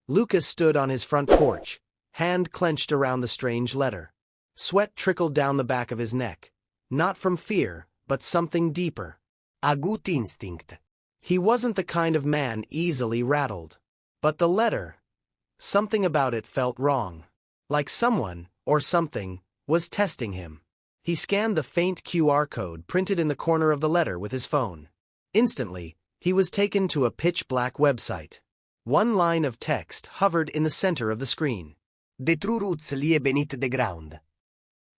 Lucas stood on his front porch, hand clenched around the strange letter. Sweat trickled down the back of his neck, not from fear, but something deeper. A gut instinct. He wasn't the kind of man easily rattled. But the letter, something about it felt wrong. Like someone, or something, was testing him. He scanned the faint QR code printed in the corner of the letter with his phone. Instantly, he was taken to a pitch-black website. One line of text hovered in the center of the screen. The true roots lie beneath the ground.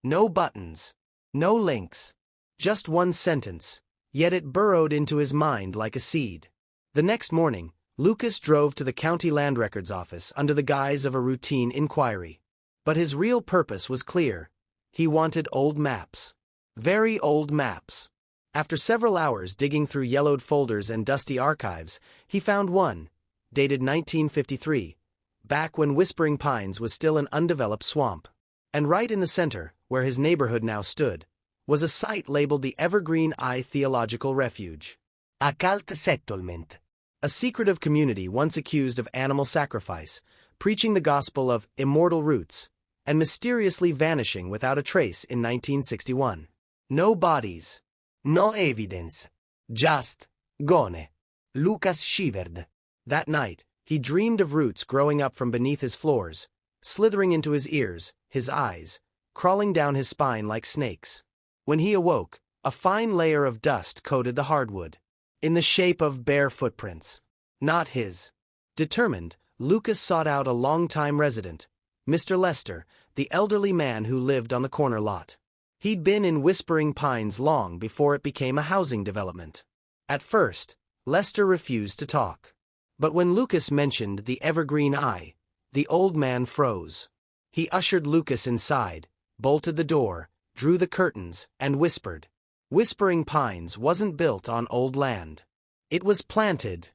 No buttons. No links. Just one sentence, yet it burrowed into his mind like a seed. The next morning, Lucas drove to the county land records office under the guise of a routine inquiry. But his real purpose was clear. He wanted old maps. Very old maps. After several hours digging through yellowed folders and dusty archives, he found one, dated 1953, back when Whispering Pines was still an undeveloped swamp. And right in the center, where his neighborhood now stood, was a site labeled the Evergreen Eye Theological Refuge. A cult settlement. A secretive community once accused of animal sacrifice, preaching the gospel of immortal roots, and mysteriously vanishing without a trace in 1961. No bodies. No evidence. Just gone. Lucas shivered. That night, he dreamed of roots growing up from beneath his floors, slithering into his ears, his eyes, crawling down his spine like snakes. When he awoke, a fine layer of dust coated the hardwood, in the shape of bare footprints. Not his. Determined, Lucas sought out a longtime resident, Mr. Lester, the elderly man who lived on the corner lot. He'd been in Whispering Pines long before it became a housing development. At first, Lester refused to talk. But when Lucas mentioned the Evergreen Eye, the old man froze. He ushered Lucas inside, bolted the door, drew the curtains, and whispered. Whispering Pines wasn't built on old land. It was planted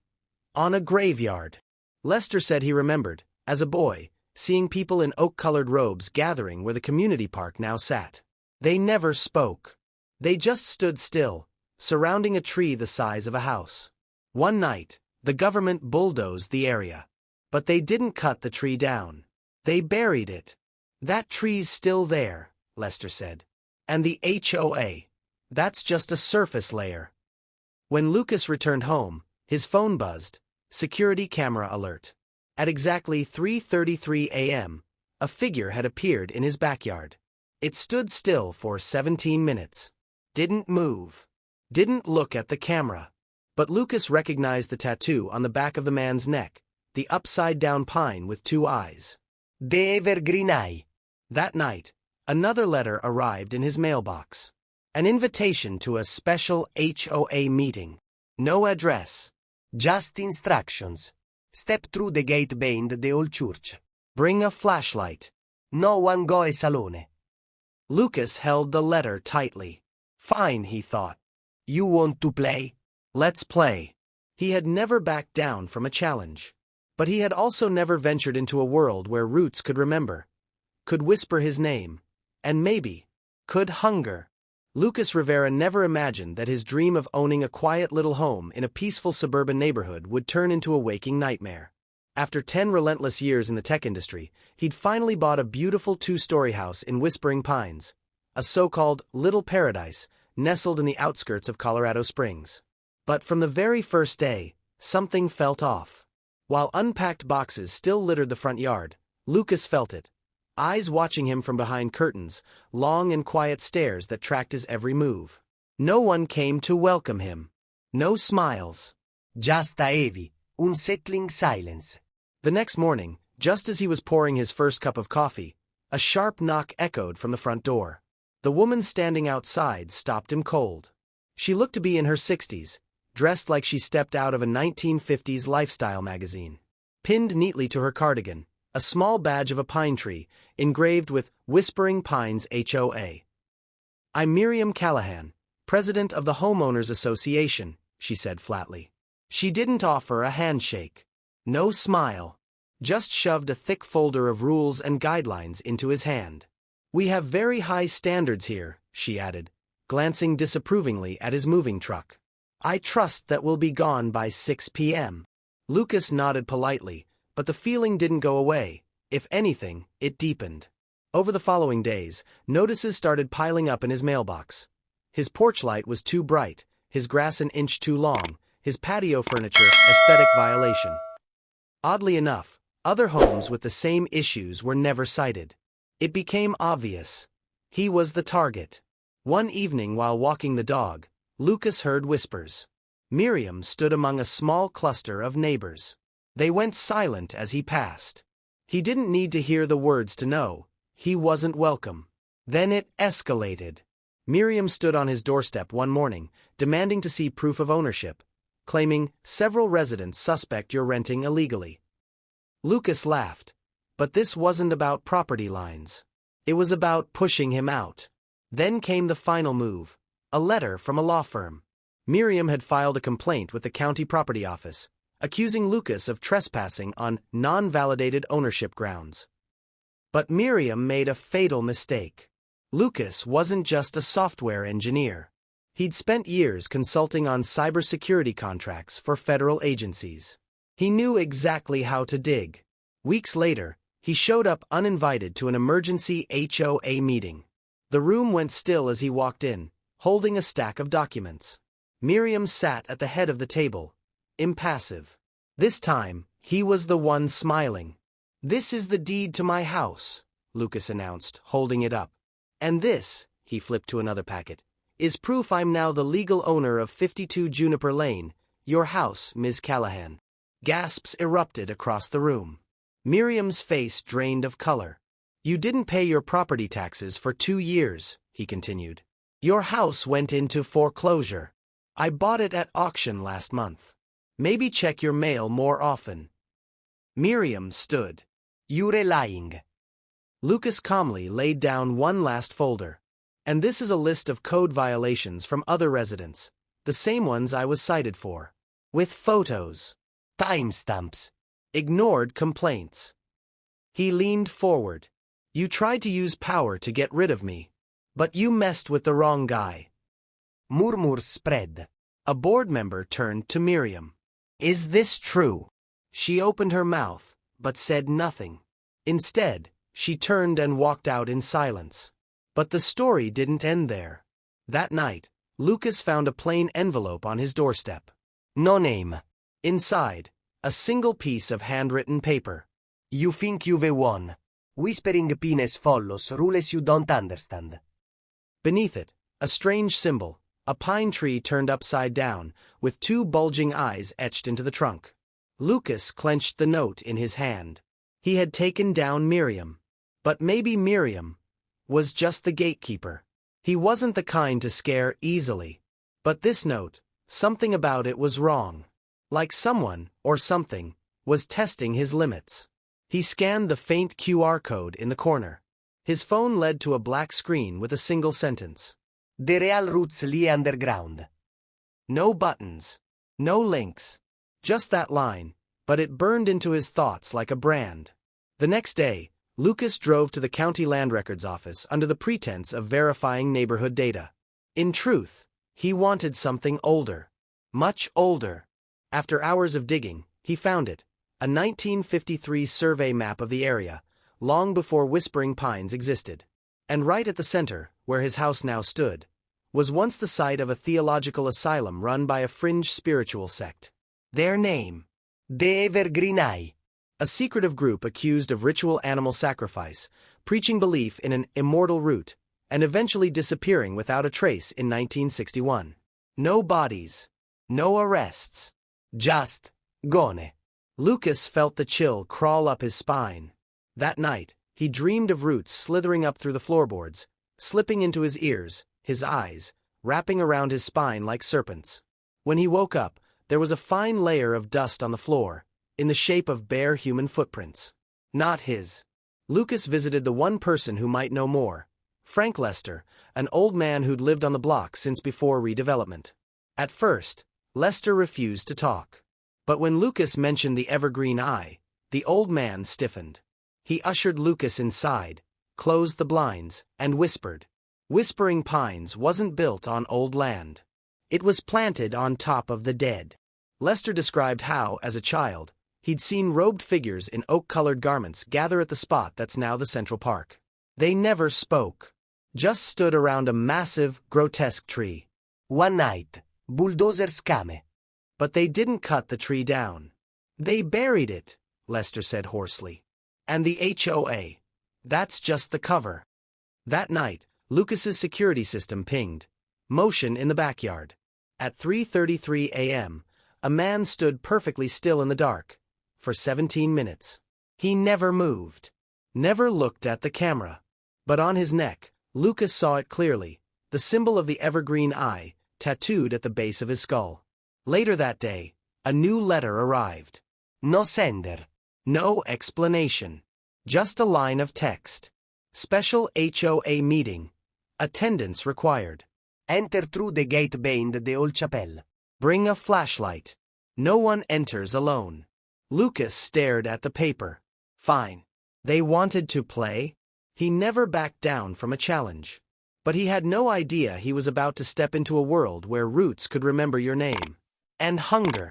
on a graveyard. Lester said he remembered, as a boy, seeing people in oak-colored robes gathering where the community park now sat. They never spoke. They just stood still, surrounding a tree the size of a house. One night, the government bulldozed the area. But they didn't cut the tree down. They buried it. That tree's still there, Lester said. And the HOA, that's just a surface layer. When Lucas returned home, his phone buzzed, security camera alert. At exactly 3:33 a.m., a figure had appeared in his backyard. It stood still for 17 minutes. Didn't move. Didn't look at the camera. But Lucas recognized the tattoo on the back of the man's neck, the upside-down pine with two eyes. The Evergreen Eye. That night, another letter arrived in his mailbox. An invitation to a special HOA meeting. No address. Just instructions. Step through the gate behind the old church. Bring a flashlight. No one go a salone. Lucas held the letter tightly. Fine, he thought. You want to play? Let's play. He had never backed down from a challenge. But he had also never ventured into a world where roots could remember, could whisper his name, and maybe, could hunger. Lucas Rivera never imagined that his dream of owning a quiet little home in a peaceful suburban neighborhood would turn into a waking nightmare. After 10 relentless years in the tech industry, he'd finally bought a beautiful two-story house in Whispering Pines, a so-called little paradise nestled in the outskirts of Colorado Springs. But from the very first day, something felt off. While unpacked boxes still littered the front yard, Lucas felt it. Eyes watching him from behind curtains, long and quiet stares that tracked his every move. No one came to welcome him. No smiles. Just a heavy, unsettling silence. The next morning, just as he was pouring his first cup of coffee, a sharp knock echoed from the front door. The woman standing outside stopped him cold. She looked to be in her 60s, dressed like she stepped out of a 1950s lifestyle magazine. Pinned neatly to her cardigan, a small badge of a pine tree, engraved with Whispering Pines HOA. I'm Miriam Callahan, president of the Homeowners Association, she said flatly. She didn't offer a handshake. No smile. Just shoved a thick folder of rules and guidelines into his hand. We have very high standards here, she added, glancing disapprovingly at his moving truck. I trust that we'll be gone by 6 p.m. Lucas nodded politely, But the feeling didn't go away. If anything, it deepened. Over the following days, notices started piling up in his mailbox. His porch light was too bright, his grass an inch too long, his patio furniture aesthetic violation. Oddly enough, other homes with the same issues were never cited. It became obvious. He was the target. One evening while walking the dog, Lucas heard whispers. Miriam stood among a small cluster of neighbors. They went silent as he passed. He didn't need to hear the words to know. He wasn't welcome. Then it escalated. Miriam stood on his doorstep one morning, demanding to see proof of ownership, claiming, "Several residents suspect you're renting illegally." Lucas laughed. But this wasn't about property lines. It was about pushing him out. Then came the final move. A letter from a law firm. Miriam had filed a complaint with the county property office, accusing Lucas of trespassing on non-validated ownership grounds. But Miriam made a fatal mistake. Lucas wasn't just a software engineer. He'd spent years consulting on cybersecurity contracts for federal agencies. He knew exactly how to dig. Weeks later, he showed up uninvited to an emergency HOA meeting. The room went still as he walked in, holding a stack of documents. Miriam sat at the head of the table, impassive. This time, he was the one smiling. "This is the deed to my house," Lucas announced, holding it up. "And this," he flipped to another packet, "is proof I'm now the legal owner of 52 Juniper Lane, your house, Ms. Callahan." Gasps erupted across the room. Miriam's face drained of color. "You didn't pay your property taxes for 2 years," he continued. "Your house went into foreclosure. I bought it at auction last month. Maybe check your mail more often." Miriam stood. "You're lying." Lucas calmly laid down one last folder. "And this is a list of code violations from other residents, the same ones I was cited for. With photos. Timestamps. Ignored complaints." He leaned forward. "You tried to use power to get rid of me. But you messed with the wrong guy." Murmurs spread. A board member turned to Miriam. "Is this true?" She opened her mouth, but said nothing. Instead, she turned and walked out in silence. But the story didn't end there. That night, Lucas found a plain envelope on his doorstep. No name. Inside, a single piece of handwritten paper. "You think you've won. Whispering penis follows rules you don't understand." Beneath it, a strange symbol, a pine tree turned upside down, with 2 bulging eyes etched into the trunk. Lucas clenched the note in his hand. He had taken down Miriam. But maybe Miriam was just the gatekeeper. He wasn't the kind to scare easily. But this note, something about it was wrong. Like someone, or something, was testing his limits. He scanned the faint QR code in the corner. His phone led to a black screen with a single sentence. "The real roots lie underground." No buttons. No links. Just that line, but it burned into his thoughts like a brand. The next day, Lucas drove to the county land records office under the pretense of verifying neighborhood data. In truth, he wanted something older. Much older. After hours of digging, he found it. A 1953 survey map of the area, long before Whispering Pines existed. And right at the center, where his house now stood, was once the site of a theological asylum run by a fringe spiritual sect. Their name: the Evergreen Eye. A secretive group accused of ritual animal sacrifice, preaching belief in an immortal root, and eventually disappearing without a trace in 1961. No bodies. No arrests. Just gone. Lucas felt the chill crawl up his spine. That night, he dreamed of roots slithering up through the floorboards, slipping into his ears, his eyes, wrapping around his spine like serpents. When he woke up, there was a fine layer of dust on the floor, in the shape of bare human footprints. Not his. Lucas visited the one person who might know more, Frank Lester, an old man who'd lived on the block since before redevelopment. At first, Lester refused to talk. But when Lucas mentioned the Evergreen Eye, the old man stiffened. He ushered Lucas inside, closed the blinds, and whispered. Whispering Pines wasn't built on old land. It was planted on top of the dead. Lester described how, as a child, He'd seen robed figures in oak-colored garments gather at the spot that's now the Central Park. They never spoke. Just stood around a massive, grotesque tree. One night, bulldozers came. But they didn't cut the tree down. They buried it, Lester said hoarsely. And the HOA. That's just the cover. That night, Lucas's security system pinged. Motion in the backyard. At 3:33 a.m., a man stood perfectly still in the dark. For 17 minutes. He never moved. Never looked at the camera. But on his neck, Lucas saw it clearly, the symbol of the Evergreen Eye, tattooed at the base of his skull. Later that day, a new letter arrived. No sender. No explanation. Just a line of text. Special HOA meeting. Attendance required. Enter through the gate behind the old chapel. Bring a flashlight. No one enters alone. Lucas stared at the paper. Fine. They wanted to play? He never backed down from a challenge. But he had no idea he was about to step into a world where roots could remember your name. And hunger.